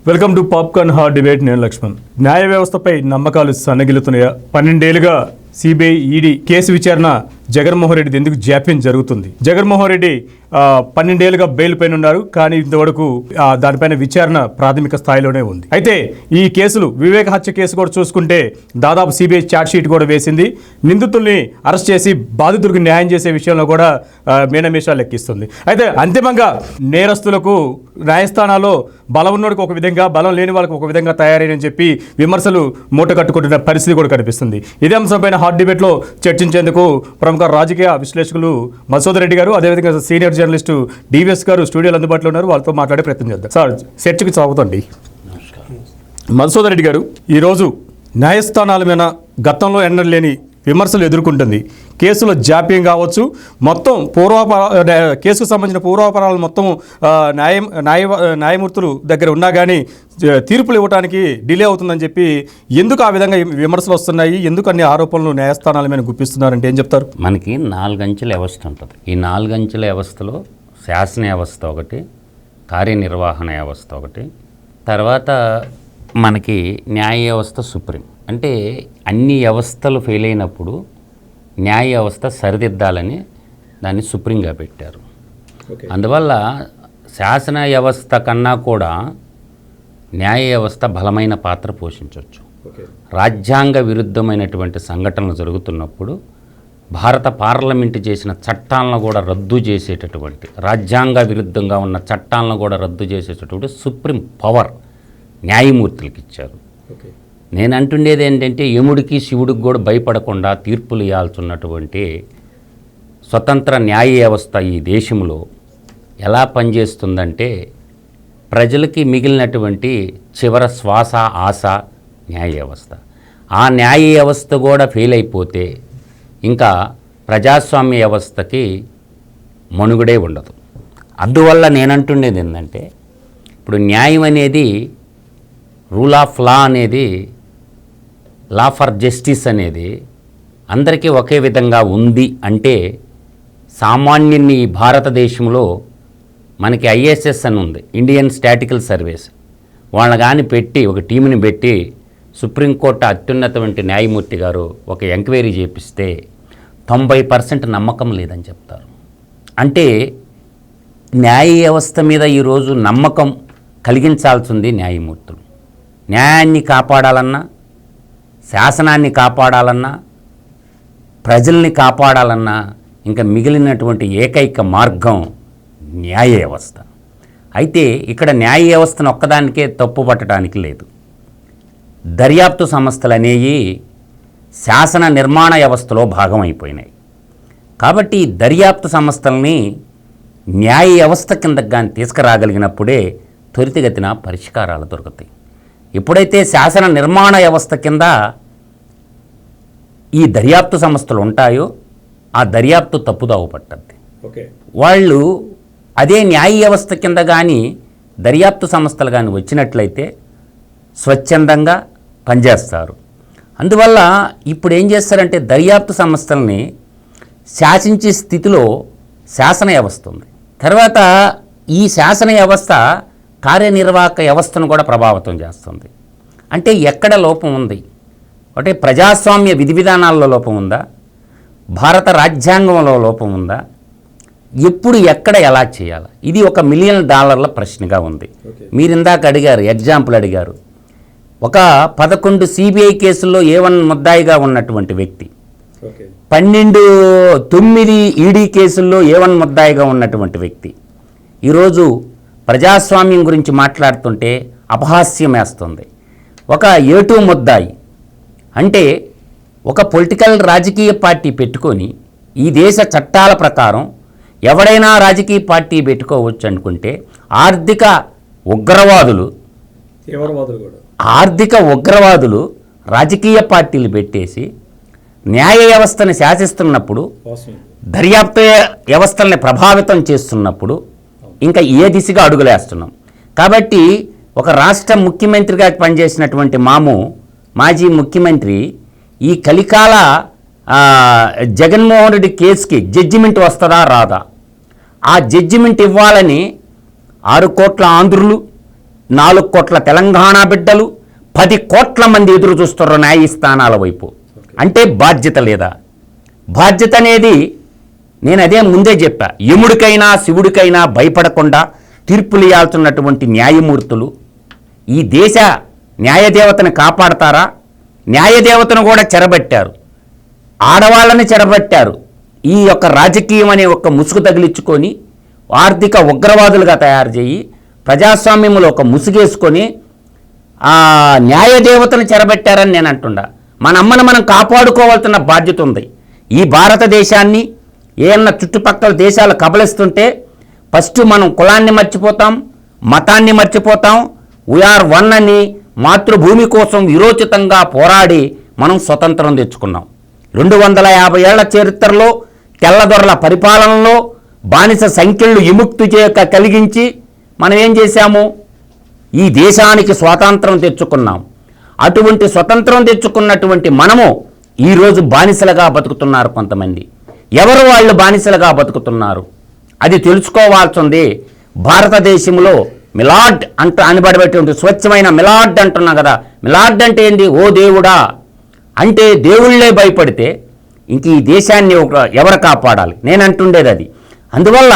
Welcome to popcorn hot debate. నేను లక్ష్మణ్. న్యాయ వ్యవస్థపై నమ్మకాలు సన్నగిలుతున్నాయా? 12 ఏళ్లుగా సిబిఐ ఈడీ కేసు విచారణ జగన్మోహన్ రెడ్డి ఎందుకు జాప్యం జరుగుతుంది? జగన్మోహన్ రెడ్డి 12 ఏళ్లుగా బెయిల్ పైన ఉన్నారు, కానీ ఇంతవరకు దానిపైన విచారణ ప్రాథమిక స్థాయిలోనే ఉంది. అయితే ఈ కేసులు వివేక హత్య కేసు కూడా చూసుకుంటే దాదాపు సిబిఐ ఛార్జ్ షీట్ కూడా వేసింది. నిందితుల్ని అరెస్ట్ చేసి బాధితులకు న్యాయం చేసే విషయంలో కూడా మేనమేషాలు లెక్కిస్తుంది. అయితే అంతిమంగా నేరస్తులకు న్యాయస్థానాల్లో బలం ఉన్నోడికి ఒక విధంగా, బలం లేని వాళ్ళకి ఒక విధంగా తయారైనని చెప్పి విమర్శలు మూట కట్టుకుంటున్న పరిస్థితి కూడా కనిపిస్తుంది. ఇదే అంశంపైన హాట్ డిబేట్లో చర్చించేందుకు ప్రముఖ రాజకీయ విశ్లేషకులు మధుసూదన్ రెడ్డి గారు, అదేవిధంగా సీనియర్ జర్నలిస్టు డివిఎస్ గారు స్టూడియోలో అందుబాటులో ఉన్నారు. వాళ్ళతో మాట్లాడే ప్రయత్నం చేద్దాం. సార్, చర్చకి స్వాగతండి. మధుసూదన్ రెడ్డి గారు, ఈరోజు న్యాయస్థానాల మీద గతంలో ఎన్నడలేని విమర్శలు ఎదుర్కొంటుంది. కేసులో జాప్యం కావచ్చు, మొత్తం కేసుకు సంబంధించిన పూర్వాపరాలు మొత్తం న్యాయమూర్తులు దగ్గర ఉన్నా కానీ తీర్పులు ఇవ్వడానికి డిలే అవుతుందని చెప్పి ఎందుకు ఆ విధంగా విమర్శలు వస్తున్నాయి? ఎందుకు అన్ని ఆరోపణలు న్యాయస్థానాల మీద గుప్పిస్తున్నారంటే ఏం చెప్తారు? మనకి 4 అంచెల వ్యవస్థ ఉంటుంది. ఈ 4 అంచెల వ్యవస్థలో శాసన వ్యవస్థ ఒకటి, కార్యనిర్వహణ వ్యవస్థ ఒకటి, తర్వాత మనకి న్యాయ వ్యవస్థ సుప్రీం. అంటే అన్ని వ్యవస్థలు ఫెయిల్ అయినప్పుడు న్యాయ వ్యవస్థ సరిదిద్దాలని దాన్ని సుప్రీంగా పెట్టారు. అందువల్ల శాసన వ్యవస్థ కన్నా కూడా న్యాయ వ్యవస్థ బలమైన పాత్ర పోషించవచ్చు. రాజ్యాంగ విరుద్ధమైనటువంటి సంఘటనలు జరుగుతున్నప్పుడు భారత పార్లమెంటు చేసిన చట్టాలను కూడా రద్దు చేసేటటువంటి, రాజ్యాంగ విరుద్ధంగా ఉన్న చట్టాలను కూడా రద్దు చేసేటటువంటి సుప్రీం పవర్ న్యాయమూర్తులకు ఇచ్చారు. నేను అంటుండేది ఏంటంటే, యముడికి శివుడికి కూడా భయపడకుండా తీర్పులు ఇవ్వాల్సినటువంటి స్వతంత్ర న్యాయ వ్యవస్థ ఈ దేశంలో ఎలా పనిచేస్తుందంటే, ప్రజలకి మిగిలినటువంటి చివరి శ్వాస ఆశ న్యాయ వ్యవస్థ. ఆ న్యాయ వ్యవస్థ కూడా ఫెయిల్ అయిపోతే ఇంకా ప్రజాస్వామ్య వ్యవస్థకి మనుగడే ఉండదు. అందువల్ల నేనంటుండేది ఏంటంటే, ఇప్పుడు న్యాయం అనేది, రూల్ ఆఫ్ లా అనేది, లా ఫర్ జస్టిస్ అనేది అందరికీ ఒకే విధంగా ఉంది అంటే, సామాన్యుని ఈ భారతదేశంలో మనకి ఐఎస్ఎస్ అని ఉంది, ఇండియన్ స్టాటికల్ సర్వీస్. వాళ్ళని కానీ పెట్టి, ఒక టీంని పెట్టి సుప్రీంకోర్టు అత్యున్నతమైన న్యాయమూర్తి గారు ఒక ఎంక్వైరీ చేపిస్తే 90% నమ్మకం లేదని చెప్తారు. అంటే న్యాయ వ్యవస్థ మీద ఈరోజు నమ్మకం కలిగించాల్సింది న్యాయమూర్తులు. న్యాయాన్ని కాపాడాలన్నా, శాసనాన్ని కాపాడాలన్నా, ప్రజల్ని కాపాడాలన్నా ఇంకా మిగిలినటువంటి ఏకైక మార్గం న్యాయ వ్యవస్థ. అయితే ఇక్కడ న్యాయ వ్యవస్థను ఒక్కదానికే తప్పు పట్టడానికి లేదు. దర్యాప్తు సంస్థలు అనేవి శాసన నిర్మాణ వ్యవస్థలో భాగం అయిపోయినాయి. కాబట్టి దర్యాప్తు సంస్థల్ని న్యాయ వ్యవస్థ కిందకు కానీ తీసుకురాగలిగినప్పుడే త్వరితగతిన పరిష్కారాలు దొరుకుతాయి. ఎప్పుడైతే శాసన నిర్మాణ వ్యవస్థ కింద ఈ దర్యాప్తు సంస్థలు ఉంటాయో ఆ దర్యాప్తు తప్పుదావ పట్టద్ది. వాళ్ళు అదే న్యాయ వ్యవస్థ కింద కానీ దర్యాప్తు సంస్థలు కానీ వచ్చినట్లయితే స్వచ్ఛందంగా పనిచేస్తారు. అందువల్ల ఇప్పుడు ఏం చేస్తారంటే, దర్యాప్తు సంస్థల్ని శాసించే స్థితిలో శాసన వ్యవస్థ ఉంది. తర్వాత ఈ శాసన వ్యవస్థ కార్యనిర్వాహక వ్యవస్థను కూడా ప్రభావితం చేస్తుంది. అంటే ఎక్కడ లోపం ఉంది అంటే, ప్రజాస్వామ్య విధి విధానాల్లో లోపం ఉందా, భారత రాజ్యాంగంలో లోపం ఉందా, ఎప్పుడు ఎక్కడ ఎలా చేయాలి, ఇది $1 మిలియన్ ప్రశ్నగా ఉంది. మీరు ఇందాక అడిగారు, ఎగ్జాంపుల్ అడిగారు. ఒక 11 సిబిఐ కేసుల్లో A1 ముద్దాయిగా ఉన్నటువంటి వ్యక్తి, 9 ఈడీ కేసుల్లో A1 ముద్దాయిగా ఉన్నటువంటి వ్యక్తి ఈరోజు ప్రజాస్వామ్యం గురించి మాట్లాడుతుంటే అపహాస్యం వేస్తుంది. ఒక A2 ముద్దాయి అంటే ఒక పొలిటికల్ రాజకీయ పార్టీ పెట్టుకొని ఈ దేశ చట్టాల ప్రకారం ఎవడైనా రాజకీయ పార్టీ పెట్టుకోవచ్చు అనుకుంటే, ఆర్థిక ఉగ్రవాదులు రాజకీయ పార్టీలు పెట్టేసి న్యాయ వ్యవస్థను శాసిస్తున్నప్పుడు, దర్యాప్తు వ్యవస్థల్ని ప్రభావితం చేస్తున్నప్పుడు ఇంకా ఏ దిశగా అడుగులేస్తున్నాం. కాబట్టి ఒక రాష్ట్ర ముఖ్యమంత్రిగా పనిచేసినటువంటి మాజీ ముఖ్యమంత్రి ఈ కలికాల జగన్మోహన్ రెడ్డి కేసుకి జడ్జిమెంట్ వస్తుందా రాదా, ఆ జడ్జిమెంట్ ఇవ్వాలని 6 కోట్ల ఆంధ్రులు, 4 కోట్ల తెలంగాణ బిడ్డలు 10 కోట్ల మంది ఎదురు చూస్తున్నారు న్యాయస్థానాల వైపు. అంటే బాధ్యత లేదా? బాధ్యత అనేది నేను అదే ముందే చెప్పా, యముడికైనా శివుడికైనా భయపడకుండా తీర్పులు ఇవ్వాల్సినటువంటి న్యాయమూర్తులు ఈ దేశ న్యాయదేవతను కాపాడతారా? న్యాయదేవతను కూడా చెరబట్టారు, ఆడవాళ్ళని చెరబట్టారు. ఈ యొక్క రాజకీయం అనే ఒక ముసుగు తగిలించుకొని ఆర్థిక ఉగ్రవాదులుగా తయారు చేయి ప్రజాస్వామ్యంలో ఒక ముసుగేసుకొని ఆ న్యాయదేవతను చెరబెట్టారని నేను అంటుండా. మన అమ్మను మనం కాపాడుకోవాల్సిన బాధ్యత ఉంది. ఈ భారతదేశాన్ని ఏమన్నా చుట్టుపక్కల దేశాలు కబలిస్తుంటే ఫస్ట్ మనం కులాన్ని మర్చిపోతాం, మతాన్ని మర్చిపోతాం. వీఆర్ వన్ అని మాతృభూమి కోసం విరోచితంగా పోరాడి మనం స్వతంత్రం తెచ్చుకున్నాం. 250 ఏళ్ల చరిత్రలో తెల్లదొరల పరిపాలనలో బానిస సంఖ్యలు విముక్తి కలిగించి మనం ఏం చేశాము? ఈ దేశానికి స్వాతంత్రం తెచ్చుకున్నాం. అటువంటి స్వతంత్రం తెచ్చుకున్నటువంటి మనము ఈరోజు బానిసలుగా బతుకుతున్నారు కొంతమంది. ఎవరు వాళ్ళు బానిసలుగా బతుకుతున్నారు అది తెలుసుకోవాల్సింది. భారతదేశంలో మిలాడ్ అనబడేటువంటి స్వచ్ఛమైన మిలాడ్ అంటున్నాం కదా. మిలాడ్ అంటే ఏంటి? ఓ దేవుడా అంటే దేవుళ్ళే భయపడితే ఇంక ఈ దేశాన్ని ఎవరు కాపాడాలి? నేను అంటుండేది అది. అందువల్ల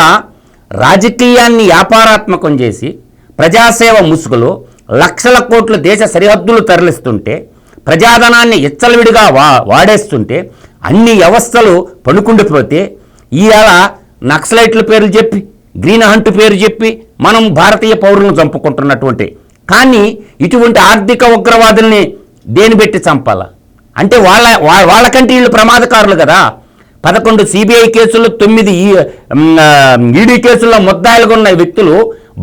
రాజకీయాన్ని వ్యాపారాత్మకం చేసి ప్రజాసేవ ముసుగులో లక్షల కోట్ల దేశ సరిహద్దులు తరలిస్తుంటే, ప్రజాధనాన్ని ఇచ్చలవిడిగా వాడేస్తుంటే, అన్ని వ్యవస్థలు పడుకుండిపోతే ఇవాళ నక్సలైట్ల పేర్లు చెప్పి గ్రీన్ హంట్ పేరు చెప్పి మనం భారతీయ పౌరులను చంపుకుంటున్నటువంటి, కానీ ఇటువంటి ఆర్థిక ఉగ్రవాదుల్ని దేని పెట్టి చంపాలా? అంటే వాళ్ళకంటే వీళ్ళు ప్రమాదకారులు కదా. 11 సిబిఐ కేసులు, 9 ఈడీ కేసుల్లో ముద్దాయిలుగా ఉన్న వ్యక్తులు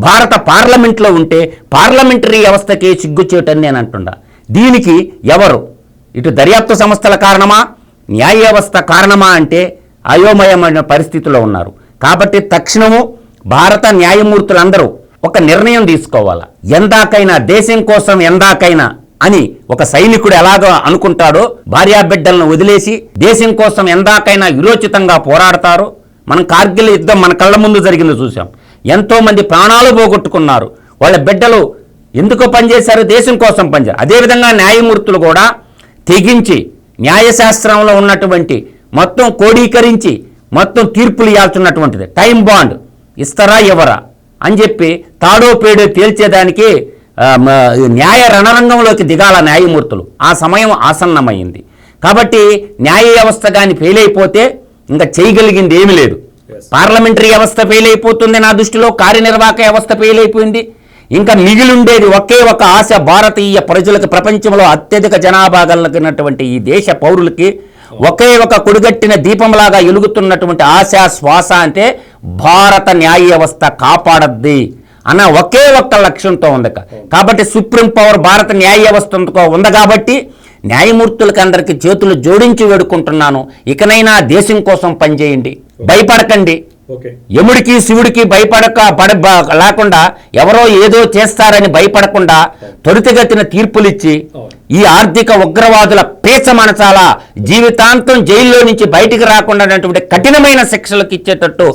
భారత పార్లమెంట్లో ఉంటే పార్లమెంటరీ వ్యవస్థకి సిగ్గుచేటని నేను అంటుండా. దీనికి ఎవరు? ఇటు దర్యాప్తు సంస్థల కారణమా, న్యాయ వ్యవస్థ కారణమా అంటే అయోమయమైన పరిస్థితిలో ఉన్నారు. కాబట్టి తక్షణము భారత న్యాయమూర్తులందరూ ఒక నిర్ణయం తీసుకోవాలా. ఎందాకైనా దేశం కోసం ఎందాకైనా అని ఒక సైనికుడు ఎలాగో అనుకుంటాడో భార్యాబిడ్డలను వదిలేసి దేశం కోసం ఎందాకైనా విరోచితంగా పోరాడతారో. మనం కార్గిల్ యుద్ధం మన కళ్ళ ముందు జరిగింది చూసాం. ఎంతోమంది ప్రాణాలు పోగొట్టుకున్నారు. వాళ్ళ బిడ్డలు ఎందుకు పనిచేశారు? దేశం కోసం పనిచేశారు. అదేవిధంగా న్యాయమూర్తులు కూడా తెగించి న్యాయశాస్త్రంలో ఉన్నటువంటి మొత్తం కోడీకరించి మొత్తం తీర్పులు ఇవ్వాల్సినటువంటిది. టైం బాండ్ ఇస్తారా ఎవరా అని చెప్పి తాడో పేడో తేల్చేదానికి న్యాయ రణరంగంలోకి దిగాల న్యాయమూర్తులు. ఆ సమయం ఆసన్నమైంది. కాబట్టి న్యాయ వ్యవస్థ కానీ ఫెయిల్ అయిపోతే ఇంకా చేయగలిగింది ఏమీ లేదు. పార్లమెంటరీ వ్యవస్థ ఫెయిల్ అయిపోతుంది నా దృష్టిలో, కార్యనిర్వాహక వ్యవస్థ ఫెయిల్ అయిపోయింది. ఇంకా మిగిలిండేది ఒకే ఒక ఆశ, భారతీయ ప్రజలకు, ప్రపంచంలో అత్యధిక జనాభా కలిగినటువంటి ఈ దేశ పౌరులకి ఒకే ఒక కొడిగట్టిన దీపంలాగా ఎలుగుతున్నటువంటి ఆశ, శ్వాస అంటే భారత న్యాయ వ్యవస్థ కాపాడద్ది అన్న ఒకే ఒక్క లక్ష్యంతో ఉంది. కాబట్టి సుప్రీం పవర్ భారత న్యాయ వ్యవస్థతో ఉంది. కాబట్టి న్యాయమూర్తులకి అందరికీ చేతులు జోడించి వేడుకుంటున్నాను, ఇకనైనా దేశం కోసం పనిచేయండి, భయపడకండి. యముడికి శివుడికి లేకుండా ఎవరో ఏదో చేస్తారని భయపడకుండా త్వరితగతిన తీర్పులిచ్చి ఈ ఆర్థిక ఉగ్రవాదుల పేచ మనచాల జీవితాంతం జైల్లో నుంచి బయటికి రాకుండా కఠినమైన శిక్షలకు ఇచ్చేటట్టు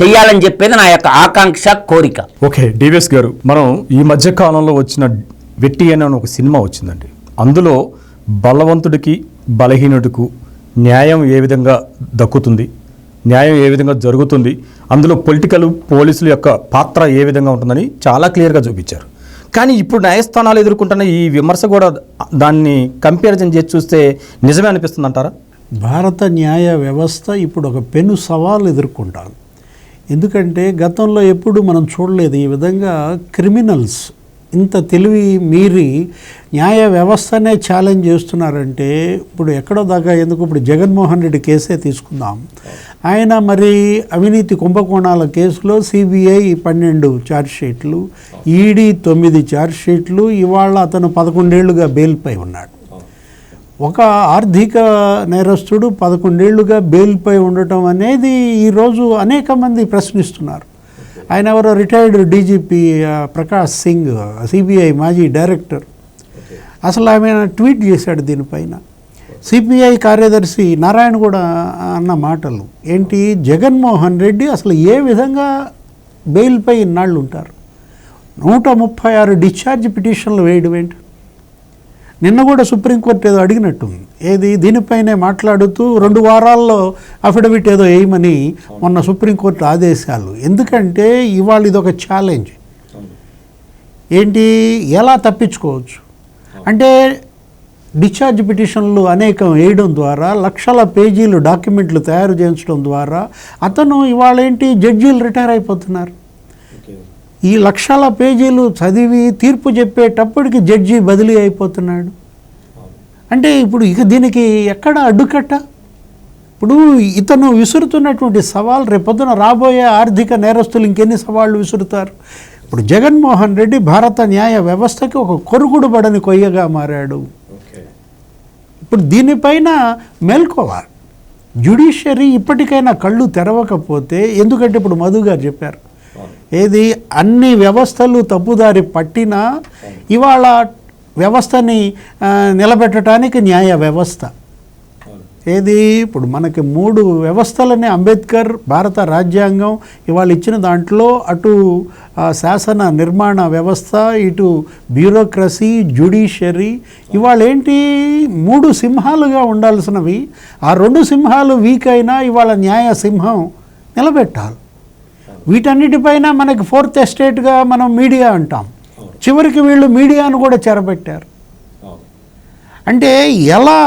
చెయ్యాలని చెప్పేది నా యొక్క ఆకాంక్ష, కోరిక. ఓకే డివిఎస్ గారు, మనం ఈ మధ్య కాలంలో వచ్చిన వెట్టి అనే ఒక సినిమా వచ్చిందండి. అందులో బలవంతుడికి బలహీనుడికి న్యాయం ఏ విధంగా దక్కుతుంది, న్యాయం ఏ విధంగా జరుగుతుంది, అందులో పోలీసుల యొక్క పాత్ర ఏ విధంగా ఉంటుందని చాలా క్లియర్గా చూపించారు. కానీ ఇప్పుడు న్యాయస్థానాలు ఎదుర్కొంటున్న ఈ విమర్శ కూడా దాన్ని కంపారిజన్ చేసి చూస్తే నిజమే అనిపిస్తుంది అంటారా? భారత న్యాయ వ్యవస్థ ఇప్పుడు ఒక పెను సవాలు ఎదుర్కొంటారు. ఎందుకంటే గతంలో ఎప్పుడు మనం చూడలేదు ఈ విధంగా క్రిమినల్స్ ఇంత తెలివి మీరి న్యాయ వ్యవస్థనే ఛాలెంజ్ చేస్తున్నారంటే ఇప్పుడు ఎక్కడో దాకా ఎందుకు ఇప్పుడు జగన్మోహన్ రెడ్డి కేసే తీసుకుందాం. ఆయన మరి అవినీతి కుంభకోణాల కేసులో సిబిఐ 12 ఛార్జ్షీట్లు, ఈడీ 9 ఛార్జ్షీట్లు, ఇవాళ అతను 11 ఏళ్లుగా బెయిల్పై ఉన్నాడు. ఒక ఆర్థిక నేరస్తుడు 11 ఏళ్లుగా బెయిల్పై ఉండటం అనేది ఈరోజు అనేక మంది ప్రశ్నిస్తున్నారు. ఆయన ఎవరో retired DGP Prakash Singh, CBI మాజీ డైరెక్టర్, అసలు ఆయన ట్వీట్ చేశాడు దీనిపైన. సిపిఐ కార్యదర్శి నారాయణ కూడా అన్న మాటలు ఏంటి, జగన్మోహన్ రెడ్డి అసలు ఏ విధంగా బెయిల్పై ఇన్నాళ్ళు ఉంటారు? 136 డిశ్చార్జ్ పిటిషన్లు వేయడం ఏంటి? నిన్న కూడా సుప్రీంకోర్టు ఏదో అడిగినట్టుంది, ఏది దీనిపైనే మాట్లాడుతూ 2 వారాల్లో అఫిడవిట్ ఏదో వేయమని మొన్న సుప్రీంకోర్టు ఆదేశాలు. ఎందుకంటే ఇవాళ ఇదొక ఛాలెంజ్. ఏంటి, ఎలా తప్పించుకోవచ్చు అంటే డిశ్చార్జ్ పిటిషన్లు అనేకం వేయడం ద్వారా, లక్షల పేజీలు డాక్యుమెంట్లు తయారు చేయించడం ద్వారా అతను ఇవాళ ఏంటి జడ్జీలు రిటైర్ అయిపోతున్నారు. ఈ లక్షల పేజీలు చదివి తీర్పు చెప్పేటప్పటికి జడ్జి బదిలీ అయిపోతున్నాడు. అంటే ఇప్పుడు ఇక దీనికి ఎక్కడ అడ్డుకట్ట? ఇప్పుడు ఇతను విసురుతున్నటువంటి సవాల్ రేపొద్దున రాబోయే ఆర్థిక నేరస్తులు ఇంకెన్ని సవాళ్ళు విసురుతారు? ఇప్పుడు జగన్మోహన్ రెడ్డి భారత న్యాయ వ్యవస్థకి ఒక కొరుగుడు బడని కొయ్యగా మారాడు. ఇప్పుడు దీనిపైన మేల్కోవాలి జ్యుడిషియరీ. ఇప్పటికైనా కళ్ళు తెరవకపోతే, ఎందుకంటే ఇప్పుడు మధు గారు చెప్పారు, ఏది అన్ని వ్యవస్థలు తప్పుదారి పట్టినా ఇవాళ వ్యవస్థని నిలబెట్టడానికి న్యాయ వ్యవస్థ ఏది, ఇప్పుడు మనకి 3 వ్యవస్థలని అంబేద్కర్ భారత రాజ్యాంగం ఇవాళ ఇచ్చిన దాంట్లో, అటు శాసన నిర్మాణ వ్యవస్థ, ఇటు బ్యూరోక్రసీ, జ్యుడిషియరీ, ఇవాళ ఏంటి 3 సింహాలుగా ఉండాల్సినవి. ఆ 2 సింహాలు వీక్ అయినా ఇవాళ న్యాయ సింహం నిలబెట్టాలి. వీటన్నిటిపైన మనకి 4th ఎస్టేట్గా మనం మీడియా అంటాం. చివరికి వీళ్ళు మీడియాను కూడా చెరబెట్టారు. అంటే ఎలా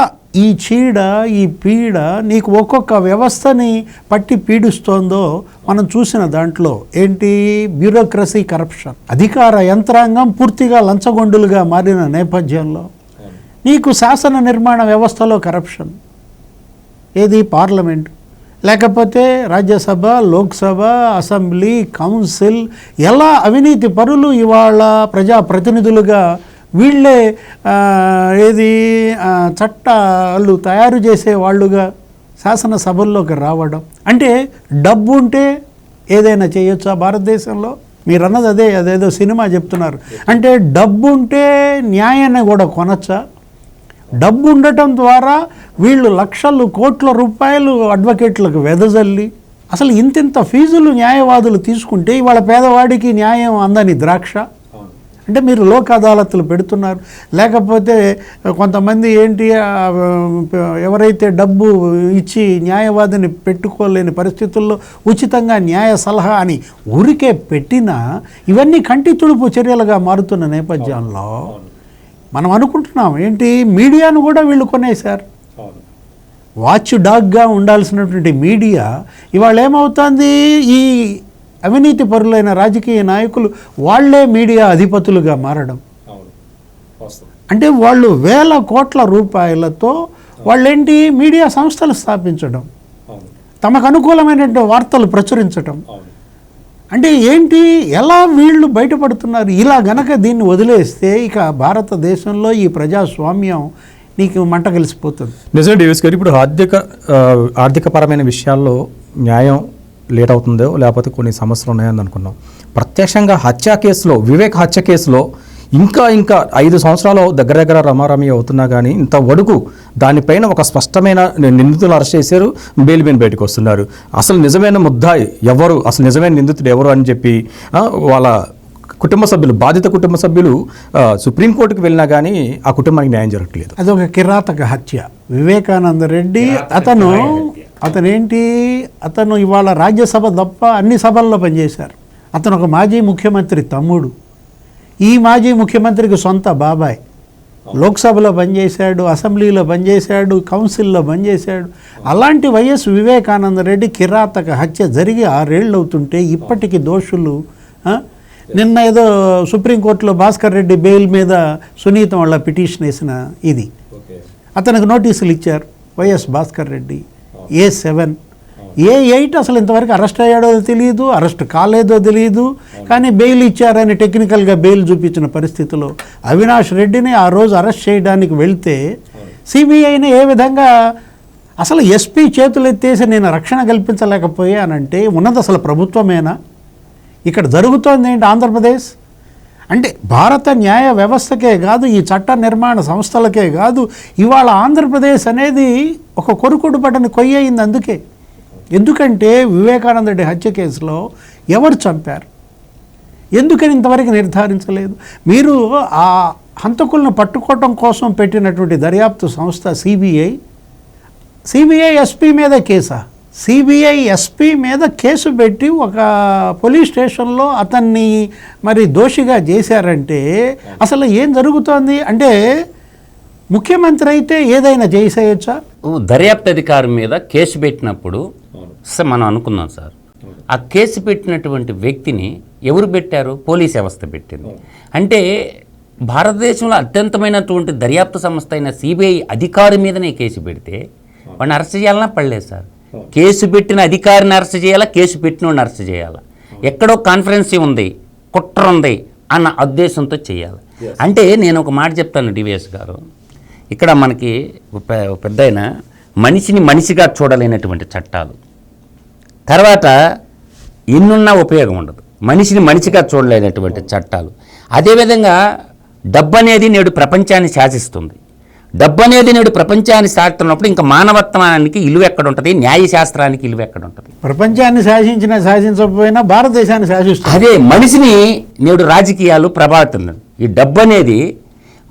ఈ చీడ, ఈ పీడ నీకు ఒక్కొక్క వ్యవస్థని పట్టి పీడిస్తోందో మనం చూసిన దాంట్లో ఏంటి, బ్యూరోక్రసీ, కరప్షన్, అధికార యంత్రాంగం పూర్తిగా లంచగొండులుగా మారిన నేపథ్యంలో నీకు శాసన నిర్మాణ వ్యవస్థలో కరప్షన్, ఏది పార్లమెంట్, లేకపోతే రాజ్యసభ, లోక్సభ, అసెంబ్లీ, కౌన్సిల్, ఎలా అవినీతి పరులు ఇవాళ ప్రజాప్రతినిధులుగా వీళ్ళే ఏది చట్టాలు తయారు చేసే వాళ్ళుగా శాసనసభల్లోకి రావడం. అంటే డబ్బు ఉంటే ఏదైనా చేయొచ్చా భారతదేశంలో? మీరు అన్నది అదేదో సినిమా చెప్తున్నారు. అంటే డబ్బు ఉంటే న్యాయాన్ని కూడా కొనచ్చా? డబ్బు ఉండటం ద్వారా వీళ్ళు లక్షలు కోట్ల రూపాయలు అడ్వకేట్లకు వెదజల్లి, అసలు ఇంతింత ఫీజులు న్యాయవాదులు తీసుకుంటే ఇవాళ పేదవాడికి న్యాయం అందని ద్రాక్ష. అంటే మీరు లోక్ అదాలత్లు పెడుతున్నారు, లేకపోతే కొంతమంది ఏంటి ఎవరైతే డబ్బు ఇచ్చి న్యాయవాదిని పెట్టుకోలేని పరిస్థితుల్లో ఉచితంగా న్యాయ సలహా అని ఊరికే పెట్టినా ఇవన్నీ కంటి తుడుపు చర్యలుగా మారుతున్న నేపథ్యంలో మనం అనుకుంటున్నాం ఏంటి, మీడియాను కూడా వీళ్ళు కొనేశారు. వాచ్ డాగ్గా ఉండాల్సినటువంటి మీడియా ఇవాళ ఏమవుతుంది, ఈ అవినీతి పరులైన రాజకీయ నాయకులు వాళ్లే మీడియా అధిపతులుగా మారడం. అంటే వాళ్ళు వేల కోట్ల రూపాయలతో వాళ్ళేంటి మీడియా సంస్థలు స్థాపించడం, తమకు అనుకూలమైనటువంటి వార్తలు ప్రచురించడం. అంటే ఏంటి, ఎలా వీళ్ళు బయటపడుతున్నారు? ఇలా గనక దీన్ని వదిలేస్తే ఇక భారతదేశంలో ఈ ప్రజాస్వామ్యం నీకు మంట కలిసిపోతుంది. నిజమే డివిఎస్ గారు, ఇప్పుడు ఆర్థికపరమైన విషయాల్లో న్యాయం లేట్ అవుతుందో లేకపోతే కొన్ని సమస్యలు ఉన్నాయని అనుకున్నాం. ప్రత్యక్షంగా హత్య కేసులో, వివేక్ హత్య కేసులో ఇంకా 5 సంవత్సరాలు దగ్గర రమారమి అవుతున్నా కానీ ఇంతవరకు దానిపైన ఒక స్పష్టమైన నిందితులు అరెస్ట్ చేశారు, బెయిల్ మీద బయటకు వస్తున్నారు. అసలు నిజమైన ముద్దాయి ఎవరు, అసలు నిజమైన నిందితుడు ఎవరు అని చెప్పి వాళ్ళ కుటుంబ సభ్యులు, బాధిత కుటుంబ సభ్యులు సుప్రీంకోర్టుకు వెళ్ళినా కానీ ఆ కుటుంబానికి న్యాయం జరగట్లేదు. అదొక కిరాతక హత్య. వివేకానంద రెడ్డి అతను ఇవాళ రాజ్యసభ తప్ప అన్ని సభల్లో పనిచేశారు. అతను ఒక మాజీ ముఖ్యమంత్రి తమ్ముడు, ఈ మాజీ ముఖ్యమంత్రికి సొంత బాబాయ్. లోక్సభలో పనిచేశాడు, అసెంబ్లీలో పనిచేశాడు, కౌన్సిల్లో పనిచేశాడు. అలాంటి వైఎస్ వివేకానంద రెడ్డి కిరాతక హత్య జరిగి 6 ఏళ్ళు అవుతుంటే ఇప్పటికీ దోషులు. నిన్న ఏదో సుప్రీంకోర్టులో భాస్కర్ రెడ్డి బెయిల్ మీద సునీత వాళ్ళ పిటిషన్ వేసిన ఇది, అతనికి నోటీసులు ఇచ్చారు YS Bhaskar Reddy. A7, A8 అసలు ఇంతవరకు అరెస్ట్ అయ్యాడో తెలియదు, అరెస్ట్ కాలేదో తెలియదు, కానీ బెయిల్ ఇచ్చారని టెక్నికల్గా బెయిల్ చూపించిన పరిస్థితిలో అవినాష్ రెడ్డిని ఆ రోజు అరెస్ట్ చేయడానికి వెళ్తే సిబిఐని ఏ విధంగా అసలు ఎస్పీ చేతులు ఎత్తేసి నేను రక్షణ కల్పించలేకపోయానంటే ఉన్నది అసలు ప్రభుత్వమేనా? ఇక్కడ జరుగుతోంది ఏంటి ఆంధ్రప్రదేశ్ అంటే? భారత న్యాయ వ్యవస్థకే కాదు, ఈ చట్ట నిర్మాణ సంస్థలకే కాదు, ఇవాళ ఆంధ్రప్రదేశ్ అనేది ఒక కొరుకుడు పట్టని కొయ్య అయింది. అందుకే ఎందుకంటే వివేకానంద రెడ్డి హత్య కేసులో ఎవరు చంపారు, ఎందుకని ఇంతవరకు నిర్ధారించలేదు? మీరు ఆ హంతకులను పట్టుకోవటం కోసం పెట్టినటువంటి దర్యాప్తు సంస్థ సిబిఐ ఎస్పీ మీద కేసా? సిబిఐ ఎస్పీ మీద కేసు పెట్టి ఒక పోలీస్ స్టేషన్లో అతన్ని మరి దోషిగా చేశారంటే అసలు ఏం జరుగుతోంది? అంటే ముఖ్యమంత్రి అయితే ఏదైనా చేసేయచ్చా? దర్యాప్తు అధికారి మీద కేసు పెట్టినప్పుడు మనం అనుకున్నాం సార్, ఆ కేసు పెట్టినటువంటి వ్యక్తిని ఎవరు పెట్టారు? పోలీస్ వ్యవస్థ పెట్టింది. అంటే భారతదేశంలో అత్యంతమైనటువంటి దర్యాప్తు సంస్థ అయిన సిబిఐ అధికారి మీదనే కేసు పెడితే వాడిని అరెస్ట్ చేయాలన్నా పడలేదు సార్. కేసు పెట్టిన అధికారిని అరెస్ట్ చేయాలా, కేసు పెట్టిన వాడిని అరెస్ట్ చేయాలా? ఎక్కడో కాన్ఫరెన్సీ ఉంది, కుట్ర ఉంది అన్న ఉద్దేశంతో చేయాలి. అంటే నేను ఒక మాట చెప్తాను డివిఎస్ గారు, ఇక్కడ మనకి పెద్ద అయిన మనిషిని మనిషిగా చూడలేనటువంటి చట్టాలు, తర్వాత ఎన్నున్నా ఉపయోగం ఉండదు, మనిషిని మనిషిగా చూడలేనటువంటి చట్టాలు. అదేవిధంగా డబ్బు అనేది నేడు ప్రపంచాన్ని శాసిస్తుంది. డబ్బు అనేది నేడు ప్రపంచాన్ని శాసిస్తున్నప్పుడు ఇంకా మానవత్వానికి ఇలువ ఎక్కడ ఉంటుంది, న్యాయశాస్త్రానికి ఇలువ ఎక్కడ ఉంటుంది? ప్రపంచాన్ని శాసించకపోయినా భారతదేశాన్ని శాసిస్తుంది. అదే మనిషిని నేడు రాజకీయాలు ప్రభావితం. ఈ డబ్బు అనేది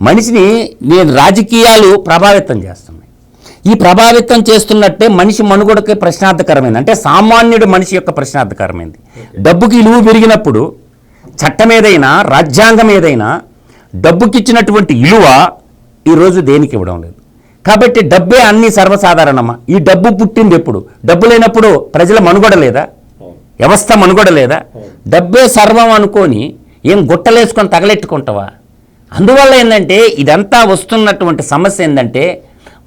మనిషిని రాజకీయాలు ప్రభావితం చేస్తున్నాయి. ఈ ప్రభావితం చేస్తున్నట్టే మనిషి మనుగడకి ప్రశ్నార్థకరమైంది. అంటే సామాన్యుడు మనిషి యొక్క ప్రశ్నార్థకరమైంది. డబ్బుకి విలువ పెరిగినప్పుడు చట్టం ఏదైనా, రాజ్యాంగం ఏదైనా డబ్బుకి ఇచ్చినటువంటి విలువ ఈరోజు దేనికి ఇవ్వడం లేదు. కాబట్టి డబ్బే అన్ని సర్వసాధారణమా? ఈ డబ్బు పుట్టింది ఎప్పుడు? డబ్బు లేనప్పుడు ప్రజల మనుగడ లేదా? వ్యవస్థ మనుగడ లేదా? డబ్బే సర్వం అనుకొని ఏం గుట్టలేసుకొని తగలెట్టుకుంటావా? అందువల్ల ఏంటంటే ఇదంతా వస్తున్నటువంటి సమస్య ఏంటంటే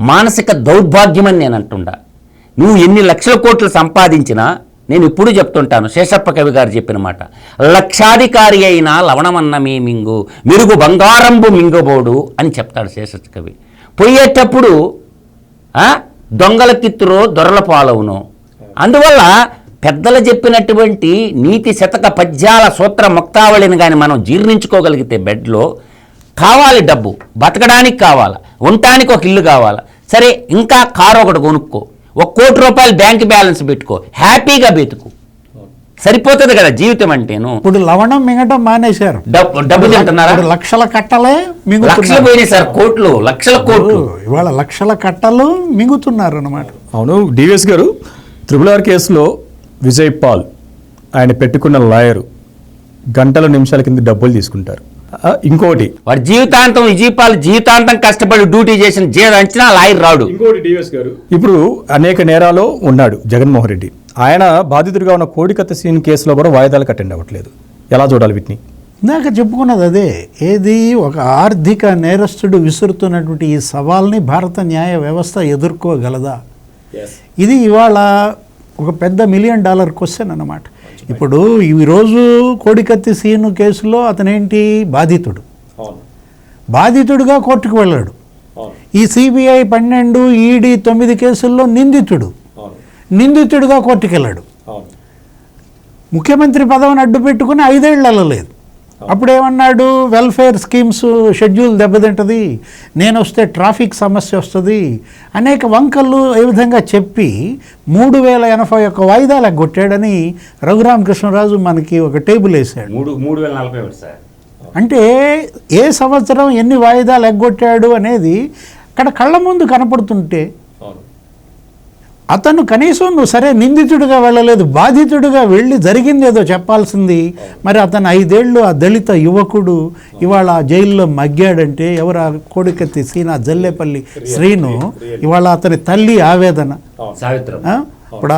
మానసిక దౌర్భాగ్యమని నేను అంటుండా. నువ్వు ఎన్ని లక్షల కోట్లు సంపాదించినా, నేను ఇప్పుడు చెప్తుంటాను, శేషప్ప కవి గారు చెప్పిన మాట, లక్షాధికారి అయినా లవణమన్నమే మింగు, మెరుగు బంగారంబు మింగబోడు అని చెప్తాడు శేషప్ప కవి. పోయేటప్పుడు దొంగల కిత్తురో దొరల పాలవును. అందువల్ల పెద్దలు చెప్పినటువంటి నీతి శతక పద్యాల సూత్ర ముక్తావళిని కానీ మనం జీర్ణించుకోగలిగితే బెడ్లో కావాలి డబ్బు, బతకడానికి కావాలా, ఉండటానికి ఒక ఇల్లు కావాలా, సరే ఇంకా కారు ఒకటి కొనుక్కో, ₹1 కోటి బ్యాంక్ బ్యాలెన్స్ పెట్టుకో, హ్యాపీగా బతుకు, సరిపోతుంది కదా జీవితం అంటేను. ఇప్పుడు లవణం మింగటం మానేశారు, డబ్బు తింటున్నారా? లక్షల కట్టలే లక్షలు పోయినాయి సార్, కోట్లు, లక్షల కోట్లు. ఇవాళ లక్షల కట్టలు మింగుతున్నారు అన్నమాట. అవును డివిఎస్ గారు, RRR కేసులో విజయ్ పాల్ ఆయన పెట్టుకున్న లాయరు గంటల నిమిషాల కింద డబ్బులు తీసుకుంటారు. ఇంకోటి వాడు జీవితాంతం విజయపాల్ జీవితాంతం కష్టపడి డ్యూటీ చేసిన అంచనా లాయర్ రాడు. ఇంకోటి డివిఎస్ గారు, ఇప్పుడు అనేక నేరాల్లో ఉన్నాడు జగన్మోహన్ రెడ్డి. ఆయన బాధితుడిగా ఉన్న కోడికత్త సీన్ కేసులో కూడా వాయిదాలకు అటెండ్ అవ్వట్లేదు. ఎలా చూడాలి వీటిని? ఇందాక చెప్పుకున్నది అదే, ఏది ఒక ఆర్థిక నేరస్తుడు విసురుతున్నటువంటి ఈ సవాల్ని భారత న్యాయ వ్యవస్థ ఎదుర్కోగలదా? ఇది ఇవాళ ఒక పెద్ద $1 మిలియన్ క్వశ్చన్ అన్నమాట. ఇప్పుడు ఈరోజు కోడికత్తి సీను కేసులో అతనేంటి బాధితుడుగా కోర్టుకు వెళ్ళాడు. ఈ సిబిఐ 12, ఈడీ 9 కేసుల్లో నిందితుడుగా కోర్టుకు వెళ్ళాడు. ముఖ్యమంత్రి పదవిని అడ్డు పెట్టుకుని 5 ఏళ్ళు వెళ్ళలేదు. అప్పుడు ఏమన్నాడు, వెల్ఫేర్ స్కీమ్స్ షెడ్యూల్ దెబ్బతింటుంది, నేను వస్తే ట్రాఫిక్ సమస్య వస్తుంది, అనేక వంకలు ఏ విధంగా చెప్పి 3081 వాయిదాలు ఎగ్గొట్టాడని రఘురామకృష్ణరాజు మనకి ఒక టేబుల్ వేసాడు. 3040 అంటే ఏ సంవత్సరం ఎన్ని వాయిదాలు ఎగ్గొట్టాడు అనేది అక్కడ కళ్ళ ముందు కనపడుతుంటే అతను కనీసం నువ్వు సరే నిందితుడిగా వెళ్ళలేదు, బాధితుడిగా వెళ్ళి జరిగింది ఏదో చెప్పాల్సింది. మరి అతను 5 ఏళ్ళు ఆ దళిత యువకుడు ఇవాళ ఆ జైల్లో మగ్గాడంటే ఎవరు? ఆ కోడికత్తి సీనా జల్లేపల్లి శ్రీను, ఇవాళ అతని తల్లి ఆవేదన. ఇప్పుడు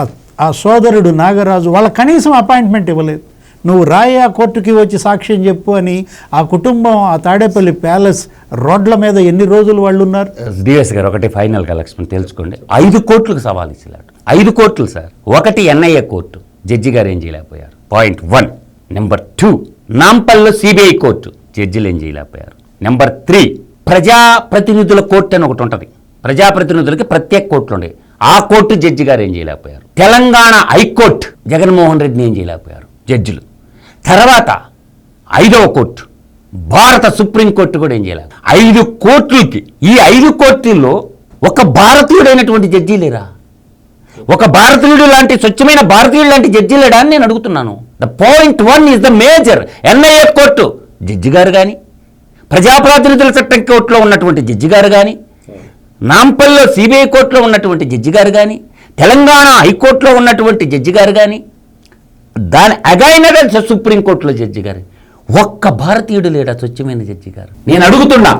ఆ సోదరుడు నాగరాజు, వాళ్ళ కనీసం అపాయింట్మెంట్ ఇవ్వలేదు. నువ్వు రాయా కోర్టుకి వచ్చి సాక్ష్యం చెప్పు అని ఆ కుటుంబం ఆ తాడేపల్లి ప్యాలెస్ రోడ్ల మీద ఎన్ని రోజులు వాళ్ళు ఉన్నారు? డిఎస్ గారు ఒకటి ఫైనల్గా లక్ష్మణ్ తెలుసుకోండి, 5 కోట్లకు సవాల్ ఇచ్చిలాడు. 5 కోట్లు సార్. ఒకటి ఎన్ఐఏ కోర్టు, జడ్జి గారు ఏం చేయలేకపోయారు, పాయింట్ 1. నెంబర్ 2 నాంపల్లో సిబిఐ కోర్టు, జడ్జిలు ఏం చేయలేకపోయారు. నెంబర్ 3 ప్రజాప్రతినిధుల కోర్టు అని ఒకటి ఉంటుంది, ప్రజాప్రతినిధులకి ప్రత్యేక కోర్టులు ఉండేవి, ఆ కోర్టు జడ్జి గారు ఏం చేయలేకపోయారు. తెలంగాణ హైకోర్టు జగన్మోహన్ రెడ్డిని ఏం చేయలేకపోయారు జడ్జిలు. తర్వాత 5వ కోర్టు భారత సుప్రీంకోర్టు కూడా ఏం చేయలేదు. 5 కోర్టులకి, ఈ 5 కోర్టుల్లో ఒక భారతీయుడైనటువంటి జడ్జి లేరా? ఒక భారతీయుడు లాంటి స్వచ్ఛమైన భారతీయుడు లాంటి జడ్జి లేడా అని నేను అడుగుతున్నాను. The point 1 is the major. NIA court judge గారు కానీ, ప్రజాప్రాతినిధుల చట్టం కోర్టులో ఉన్నటువంటి జడ్జి గారు కానీ, నాంపల్లిలో సిబిఐ కోర్టులో ఉన్నటువంటి జడ్జి గారు కానీ, తెలంగాణ హైకోర్టులో ఉన్నటువంటి జడ్జి గారు కానీ, దాని అగైనగా సుప్రీంకోర్టులో జడ్జి గారు, ఒక్క భారతీయుడు లేడా స్వచ్ఛమైన జడ్జి గారు? నేను అడుగుతున్నా.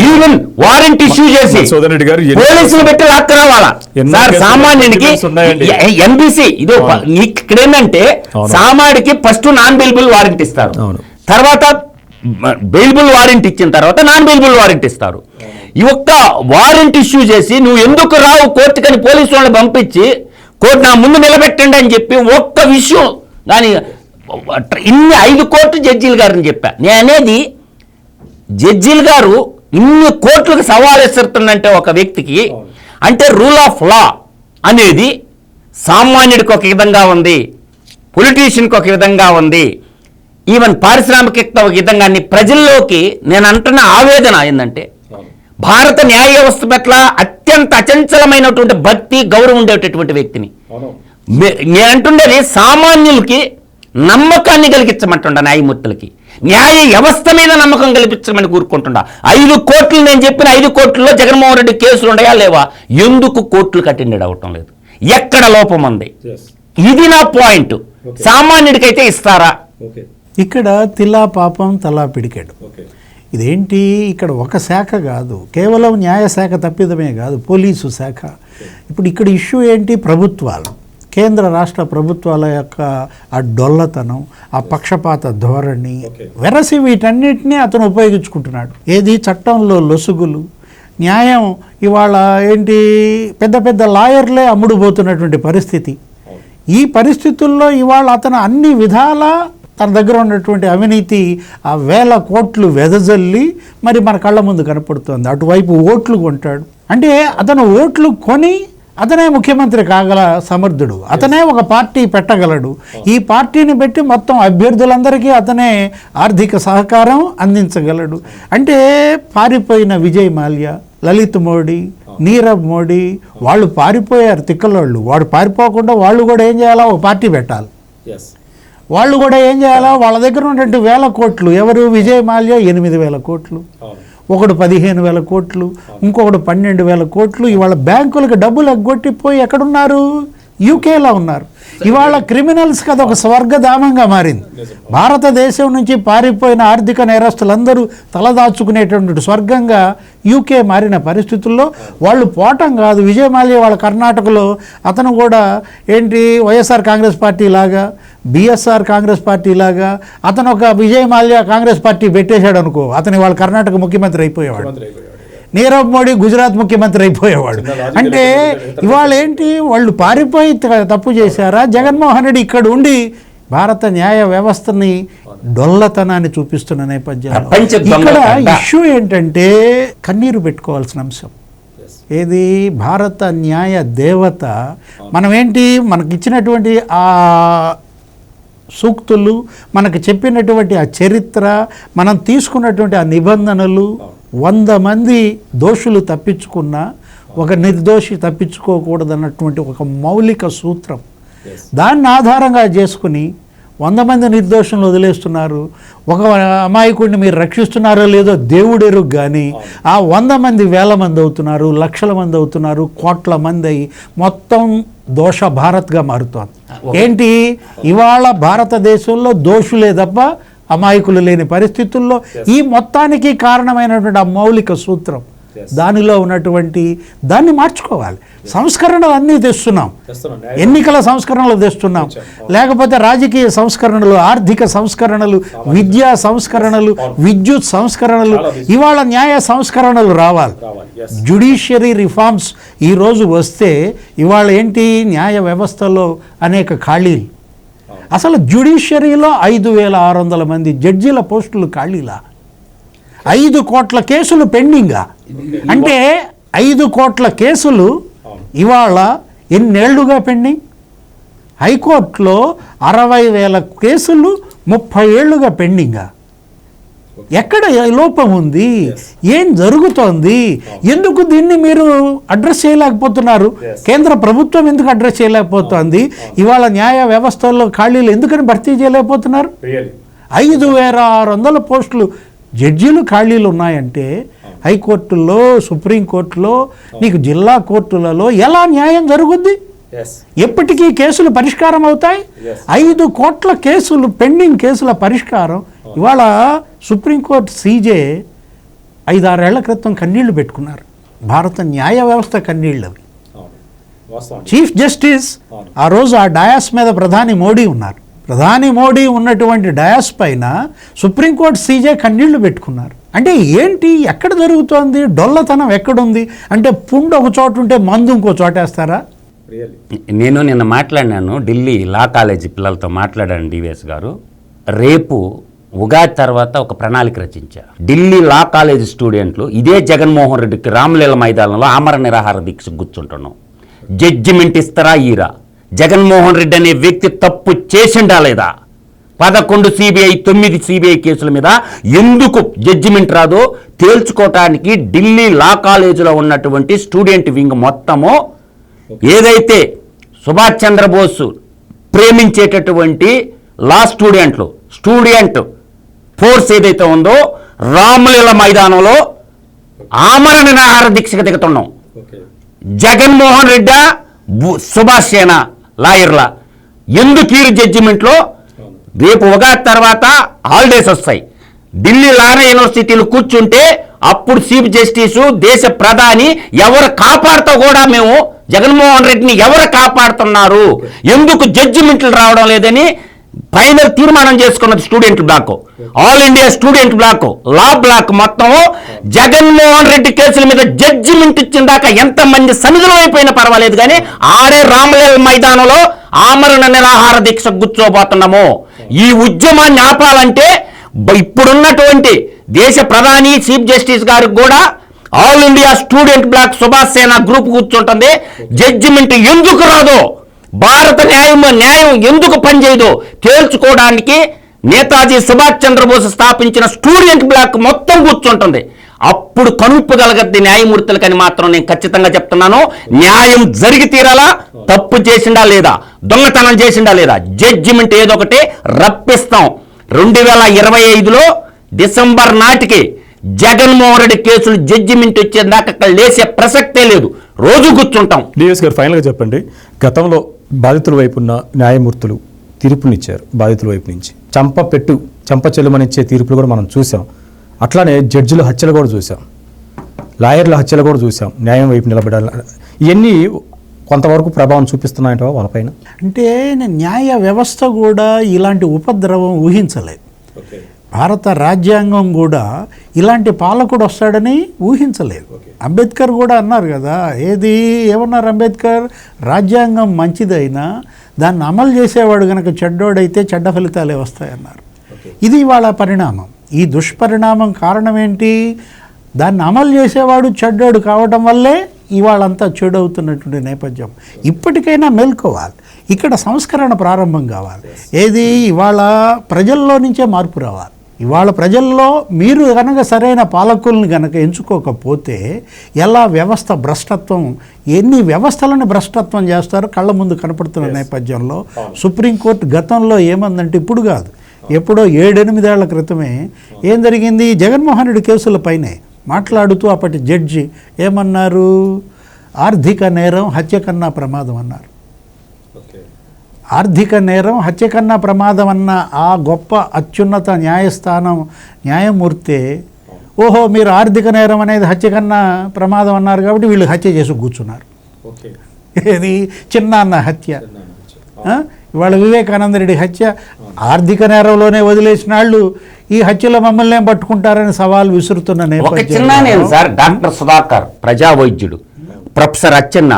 ఈవెన్ వారెంట్ ఇష్యూ చేసి పోలీసులు పెట్టి లాక్కరావాలా సార్? సామాన్యునికి ఎంబీసీ ఇదో ఇక్కడ ఏంటంటే సామాన్యుడికి ఫస్ట్ నాన్ బెయిలబుల్ వారెంట్ ఇస్తారు, తర్వాత బెయిలబుల్ వారెంట్ ఇచ్చిన తర్వాత నాన్ బెయిలబుల్ వారెంట్ ఇస్తారు. ఈ ఒక్క వారెంట్ ఇష్యూ చేసి నువ్వు ఎందుకు రావు కోర్టుకని పోలీసు వాళ్ళని పంపించి కోర్టు నా ముందు నిలబెట్టండి అని చెప్పి ఒక్క విషయం కానీ ఇన్ని 5 కోర్టు జడ్జీలు గారిని చెప్పా. నేను అనేది జడ్జీలు గారు ఇన్ని కోర్టులకు సవాల్ విసురుతుందంటే ఒక వ్యక్తికి, అంటే రూల్ ఆఫ్ లా అనేది సామాన్యుడికి ఒక విధంగా ఉంది, పొలిటీషియన్కి ఒక విధంగా ఉంది, ఈవెన్ పారిశ్రామికత ఒక విధంగా. ప్రజల్లోకి నేను అంటున్న ఆవేదన ఏంటంటే భారత న్యాయ వ్యవస్థ పట్ల అత్యంత అచంచలమైనటువంటి భక్తి గౌరవం ఉండేటటువంటి వ్యక్తిని నేను అంటుండేది సామాన్యులకి నమ్మకాన్ని కలిగించమంటుండ, న్యాయమూర్తులకి న్యాయ వ్యవస్థ మీద నమ్మకం కల్పించమని కోరుకుంటుండా. 5 కోట్లు నేను చెప్పిన 5 కోట్లలో జగన్మోహన్ రెడ్డి కేసులు ఉన్నాయా లేవా? ఎందుకు కోర్టులకు అటెండెడ్ అవటం లేదు? ఎక్కడ లోపం ఉంది? ఇది నా పాయింట్. సామాన్యుడికైతే ఇస్తారా? ఇక్కడ తిలా పాపం తలా పిడికెడు. ఇదేంటి, ఇక్కడ ఒక శాఖ కాదు, కేవలం న్యాయశాఖ తప్పిదమే కాదు, పోలీసు శాఖ. ఇప్పుడు ఇక్కడ ఇష్యూ ఏంటి? ప్రభుత్వాలు, కేంద్ర రాష్ట్ర ప్రభుత్వాల యొక్క ఆ డొల్లతనం, ఆ పక్షపాత ధోరణి, వెరసి వీటన్నిటినీ అతను ఉపయోగించుకుంటున్నాడు. ఏది చట్టంలో లొసుగులు, న్యాయం ఇవాళ ఏంటి పెద్ద పెద్ద లాయర్లే అమ్ముడుపోతున్నటువంటి పరిస్థితి. ఈ పరిస్థితుల్లో ఇవాళ అతను అన్ని విధాల తన దగ్గర ఉన్నటువంటి అవినీతి ఆ 1000 కోట్లు వెదజల్లి మరి మన కళ్ళ ముందు కనపడుతుంది. అటువైపు ఓట్లు కొంటాడు. అంటే అతను ఓట్లు కొని అతనే ముఖ్యమంత్రి కాగల సమర్థుడు, అతనే ఒక పార్టీ పెట్టగలడు. ఈ పార్టీని పెట్టి మొత్తం అభ్యర్థులందరికీ అతనే ఆర్థిక సహకారం అందించగలడు. అంటే పారిపోయిన విజయ్ మాల్యా, లలిత్ మోడీ, నీరవ్ మోడీ వాళ్ళు పారిపోయారు తిక్కలోళ్ళు. వాడు పారిపోకుండా వాళ్ళు కూడా ఏం చేయాలా? ఒక పార్టీ పెట్టాలి. వాళ్ళు కూడా ఏం చేయాలా? వాళ్ళ దగ్గర ఉన్నటువంటి 1000 కోట్లు, ఎవరు? విజయ్ మాల్యా 8,000 కోట్లు, ఒకడు 15,000 కోట్లు, ఇంకొకడు 12,000 కోట్లు. ఇవాళ బ్యాంకులకు డబ్బులు ఎగ్గొట్టిపోయి ఎక్కడున్నారు? యూకేలో ఉన్నారు. ఇవాళ క్రిమినల్స్కి అదొక స్వర్గధామంగా మారింది. భారతదేశం నుంచి పారిపోయిన ఆర్థిక నేరస్తులందరూ తలదాచుకునేటువంటి స్వర్గంగా యూకే మారిన పరిస్థితుల్లో వాళ్ళు పోవటం కాదు. విజయ్ మాల్యా వాళ్ళ కర్ణాటకలో అతను కూడా ఏంటి వైఎస్ఆర్ కాంగ్రెస్ పార్టీ లాగా, బిఎస్ఆర్ కాంగ్రెస్ పార్టీ లాగా అతను ఒక విజయ్ మాల్యా కాంగ్రెస్ పార్టీ పెట్టేశాడు అనుకో, అతని వాళ్ళ కర్ణాటక ముఖ్యమంత్రి అయిపోయేవాడు. నీరవ్ మోడీ గుజరాత్ ముఖ్యమంత్రి అయిపోయేవాడు. అంటే ఇవాళ ఏంటి, వాళ్ళు పారిపోయి తప్పు చేశారా? జగన్మోహన్ రెడ్డి ఇక్కడ ఉండి భారత న్యాయ వ్యవస్థని డొల్లతనాన్ని చూపిస్తున్న నేపథ్యంలో ఇక్కడ ఇష్యూ ఏంటంటే కన్నీరు పెట్టుకోవాల్సిన అంశం. ఏది? భారత న్యాయ దేవత మనమేంటి, మనకిచ్చినటువంటి ఆ సూక్తులు, మనకు చెప్పినటువంటి ఆ చరిత్ర, మనం తీసుకున్నటువంటి ఆ నిబంధనలు, 100 మంది దోషులు తప్పించుకున్నా ఒక నిర్దోషి తప్పించుకోకూడదన్నటువంటి ఒక మౌలిక సూత్రం, దాన్ని ఆధారంగా చేసుకుని 100 మంది నిర్దోషులను వదిలేస్తున్నారు. ఒక అమాయకుడిని మీరు రక్షిస్తున్నారో లేదో దేవుడెరుగు, కానీ ఆ 100 మంది 1000 మంది అవుతున్నారు, లక్షల మంది అవుతున్నారు, కోట్ల మంది అయ్యి మొత్తం దోష భారత్గా మారుతోంది. ఏంటి, ఇవాళ భారతదేశంలో దోషులే తప్ప అమాయకులు లేని పరిస్థితుల్లో ఈ మొత్తానికి కారణమైనటువంటి ఆ మౌలిక సూత్రం, దానిలో ఉన్నటువంటి దాన్ని మార్చుకోవాలి. సంస్కరణలు అన్నీ తెస్తున్నాం, ఎన్నికల సంస్కరణలు తెస్తున్నాం, లేకపోతే రాజకీయ సంస్కరణలు, ఆర్థిక సంస్కరణలు, విద్యా సంస్కరణలు, విద్యుత్ సంస్కరణలు, ఇవాళ న్యాయ సంస్కరణలు రావాలి. జ్యుడిషియరీ రిఫార్మ్స్ ఈరోజు వస్తే ఇవాళ ఏంటి, న్యాయ వ్యవస్థలో అనేక ఖాళీలు. అసలు జ్యుడిషియరీలో 5,600 మంది జడ్జీల పోస్టులు ఖాళీలా? 5 కోట్ల కేసులు పెండింగా? అంటే 5 కోట్ల కేసులు ఇవాళ ఎన్నేళ్లుగా పెండింగ్? హైకోర్టులో 60,000 కేసులు 30 ఏళ్లుగా పెండింగా? ఎక్కడ లోపం ఉంది, ఏం జరుగుతోంది, ఎందుకు దీన్ని మీరు అడ్రస్ చేయలేకపోతున్నారు, కేంద్ర ప్రభుత్వం ఎందుకు అడ్రస్ చేయలేకపోతుంది, ఇవాళ న్యాయ వ్యవస్థల్లో ఖాళీలు ఎందుకని భర్తీ చేయలేకపోతున్నారు? 5,600 పోస్టులు జడ్జీలు ఖాళీలు ఉన్నాయంటే హైకోర్టుల్లో, సుప్రీంకోర్టులో, నీకు జిల్లా కోర్టులలో ఎలా న్యాయం జరుగుద్ది? ఎప్పటికీ కేసులు పరిష్కారం అవుతాయి? 5 కోట్ల కేసులు, పెండింగ్ కేసుల పరిష్కారం ఇవాళ సుప్రీంకోర్టు సీజే 5-6 ఏళ్ల క్రితం కన్నీళ్లు పెట్టుకున్నారు. భారత న్యాయ వ్యవస్థ కన్నీళ్ళు అవి. చీఫ్ జస్టిస్ ఆ రోజు ఆ డయాస్ మీద ప్రధాని మోడీ ఉన్నారు. ప్రధాని మోడీ ఉన్నటువంటి డయాస్ పైన సుప్రీంకోర్టు సీజే కన్నీళ్లు పెట్టుకున్నారు. అంటే ఏంటి, ఎక్కడ జరుగుతోంది, డొల్లతనం ఎక్కడుంది? అంటే పుండు ఒక చోట ఉంటే మందు ఇంకో చోటేస్తారా? నేను నిన్న మాట్లాడినాను, ఢిల్లీ లా కాలేజీ పిల్లలతో మాట్లాడాను డివిఎస్ గారు. రేపు ఉగాది తర్వాత ఒక ప్రణాళిక రచించారు. ఢిల్లీ లా కాలేజీ స్టూడెంట్లు ఇదే జగన్మోహన్ రెడ్డికి రామలీల మైదానంలో ఆమరణ నిరాహార దీక్ష కూర్చుంటున్నాం. జడ్జిమెంట్ ఇస్తారా ఈరా? జగన్మోహన్ రెడ్డి అనే వ్యక్తి తప్పు చేసిండా లేదా? 11 సిబిఐ 9 సిబిఐ కేసుల మీద ఎందుకు జడ్జిమెంట్ రాదో తేల్చుకోవటానికి ఢిల్లీ లా కాలేజీలో ఉన్నటువంటి స్టూడెంట్ వింగ్ మొత్తము ఏదైతే సుభాష్ చంద్రబోస్ ప్రేమించేటటువంటి లా స్టూడెంట్ ఫోర్స్ ఏదైతే ఉందో రామలీల మైదానంలో ఆమరణ నిరాహార దీక్షకు దిగుతున్నాం. జగన్మోహన్ రెడ్డి సుభాష్ సేన లాయర్ల ఎందుకు ఈ జడ్జిమెంట్లో రేపు ఉగాది తర్వాత హాలిడేస్ వస్తాయి. ఢిల్లీ లానా యూనివర్సిటీలు కూర్చుంటే అప్పుడు చీఫ్ జస్టిస్ దేశ ప్రధాని ఎవరు కాపాడుతూ కూడా మేము జగన్మోహన్ రెడ్డిని ఎవరు కాపాడుతున్నారు, ఎందుకు జడ్జిమెంట్లు రావడం లేదని ఫైనల్ తీర్మానం చేసుకున్నది student block, all India student block, law block మొత్తం జగన్మోహన్ రెడ్డి కేసుల మీద జడ్జిమెంట్ ఇచ్చిన దాకా ఎంతమంది సన్నిధులు అయిపోయినా పర్వాలేదు కానీ ఆడే రామలీల మైదానంలో ఆమరణ నిరాహార దీక్ష కూర్చోబోతున్నాము. ఈ ఉద్యమాన్ని ఆపాలంటే ఇప్పుడున్నటువంటి దేశ ప్రధాని చీఫ్ జస్టిస్ గారికి కూడా all India student black Subhash సేన గ్రూప్ కూర్చుంటుంది. జడ్జిమెంట్ ఎందుకు రాదో, భారత న్యాయం ఎందుకు పనిచేయదో తేల్చుకోవడానికి నేతాజీ సుభాష్ చంద్రబోస్ స్థాపించిన స్టూడెంట్ బ్లాక్ మొత్తం కూర్చుంటుంది. అప్పుడు కనుప్పగలగద్ది న్యాయమూర్తులకని మాత్రం నేను ఖచ్చితంగా చెప్తున్నాను. న్యాయం జరిగి తీరాలా, తప్పు చేసిండా లేదా, దొంగతనం చేసిండా లేదా, జడ్జిమెంట్ ఏదో ఒకటి రప్పిస్తాం. 2025లో డిసెంబర్ నాటికి జగన్మోహన్ రెడ్డి కేసులు జడ్జిమెంట్ వచ్చేదాకా అక్కడ లేసే ప్రసక్తే లేదు, రోజు కూర్చుంటాం. డిఎస్ గారు ఫైనల్గా చెప్పండి, గతంలో బాధితుల వైపు ఉన్న న్యాయమూర్తులు తీర్పునిచ్చారు, బాధితుల వైపు నుంచి చంప చెల్లుమనిచ్చే తీర్పులు కూడా మనం చూసాం. అట్లానే జడ్జిల హత్యలు కూడా చూసాం, లాయర్ల హత్యలు కూడా చూసాం. న్యాయం వైపు నిలబడాలి, ఇవన్నీ కొంతవరకు ప్రభావం చూపిస్తున్నాయంట వాళ్ళపైన. అంటే న్యాయ వ్యవస్థ కూడా ఇలాంటి ఉపద్రవం ఊహించలేదు. భారత రాజ్యాంగం కూడా ఇలాంటి పాలకుడు వస్తాడని ఊహించలేదు. అంబేద్కర్ కూడా అన్నారు కదా, ఏమన్నారు అంబేద్కర్, రాజ్యాంగం మంచిదైనా దాన్ని అమలు చేసేవాడు కనుక చెడ్డోడైతే చెడ్డ ఫలితాలే వస్తాయన్నారు. ఇది ఇవాళ పరిణామం. ఈ దుష్పరిణామం కారణం ఏంటి? దాన్ని అమలు చేసేవాడు చెడ్డోడు కావడం వల్లే ఇవాళంతా చెడవుతున్నటువంటి నేపథ్యం. ఇప్పటికైనా మేల్కోవాలి, ఇక్కడ సంస్కరణ ప్రారంభం కావాలి. ఇవాళ ప్రజల్లో నుంచే మార్పు రావాలి. ఇవాళ ప్రజల్లో మీరు కనుక సరైన పాలకుల్ని కనుక ఎంచుకోకపోతే ఎలా వ్యవస్థ భ్రష్టత్వం, ఎన్ని వ్యవస్థలను భ్రష్టత్వం చేస్తారో కళ్ళ ముందు కనపడుతున్న నేపథ్యంలో సుప్రీంకోర్టు గతంలో ఏమందంటే, ఇప్పుడు కాదు, ఎప్పుడో 7-8 ఏళ్ల క్రితమే ఏం జరిగింది, జగన్మోహన్ రెడ్డి కేసులపైనే మాట్లాడుతూ అప్పటి జడ్జి ఏమన్నారు, ఆర్థిక నేరం హత్య కన్నా ప్రమాదం అన్నారు. ఆర్థిక నేరం హత్య కన్నా ప్రమాదం అన్న ఆ గొప్ప అత్యున్నత న్యాయమూర్తే ఓహో మీరు ఆర్థిక నేరం అనేది హత్య కన్నా ప్రమాదం అన్నారు కాబట్టి వీళ్ళు హత్య చేసి కూర్చున్నారు. ఇది చిన్న అన్న హత్య. ఇవాళ వివేకానంద రెడ్డి హత్య ఆర్థిక నేరంలోనే వదిలేసిన వాళ్ళు ఈ హత్యలో మమ్మల్ని పట్టుకుంటారని సవాల్ విసురుతున్న నేపథ్యంలో సార్ డాక్టర్ సుధాకర్ ప్రజా వైద్యుడు, ప్రొఫెసర్ అచ్చెన్న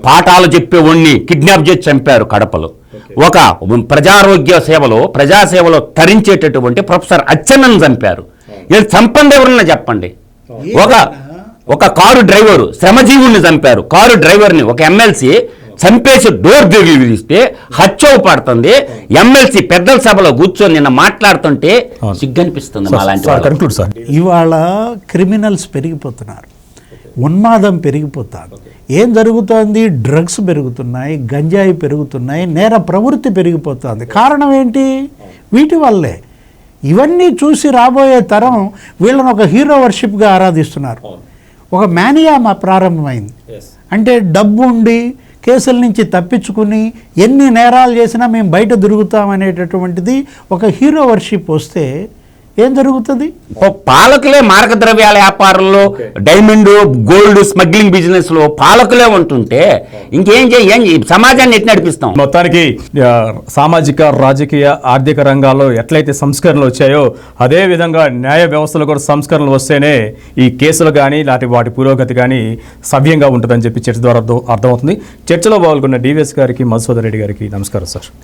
పాఠాలు చెప్పేవాడిని కిడ్నాప్ చేసి చంపారు కడపలో. ఒక ప్రజారోగ్య సేవలో ప్రజాసేవలో తరించేటటువంటి ప్రొఫెసర్ అచ్చెన్నను చంపారు. ఇది చంపండి ఎవరన్నా చెప్పండి. ఒక కారు డ్రైవరు శ్రమజీవుల్ని చంపారు, కారు డ్రైవర్ని. ఒక ఎమ్మెల్సీ చంపేసి డోర్ తీస్తే హత్యవు పడుతుంది. ఎమ్మెల్సీ పెద్దల సభలో కూర్చొని నిన్న మాట్లాడుతుంటే సిగ్గనిపిస్తుంది మాలాంటి వాళ్ళకి. Conclude sir. ఇవాళ క్రిమినల్స్ పెరిగిపోతున్నారు, ఉన్మాదం పెరిగిపోతారు. ఏం జరుగుతోంది? డ్రగ్స్ పెరుగుతున్నాయి, గంజాయి పెరుగుతున్నాయి, నేర ప్రవృత్తి పెరిగిపోతుంది. కారణం ఏంటి? వీటి వల్లే. ఇవన్నీ చూసి రాబోయే తరం వీళ్ళని ఒక హీరో వర్షిప్గా ఆరాధిస్తున్నారు. ఒక మేనియా ప్రారంభమైంది. అంటే డబ్బు ఉండి కేసుల నుంచి తప్పించుకుని ఎన్ని నేరాలు చేసినా మేము బయట దొరుకుతామనేటటువంటిది ఒక హీరో వర్షిప్ వస్తే ఏం జరుగుతుంది? పాలకులే మార్గద్రవ్యాల వ్యాపారంలో, డైమండ్ గోల్డ్ స్మగ్లింగ్ బిజినెస్ లో పాలకులే ఉంటుంటే ఇంకేం సమాజాన్ని ఎట్టి నడిపిస్తాం? మొత్తానికి సామాజిక, రాజకీయ, ఆర్థిక రంగాల్లో ఎట్లయితే సంస్కరణలు వచ్చాయో అదే విధంగా న్యాయ వ్యవస్థలో కూడా సంస్కరణలు వస్తేనే ఈ కేసులు కానీ వాటి పురోగతి కానీ సవ్యంగా ఉంటుందని చెప్పి చర్చ ద్వారా అర్థమవుతుంది. చర్చలో పాల్గొన్న డివిఎస్ గారికి, మధుసూదన్ రెడ్డి గారికి నమస్కారం సార్.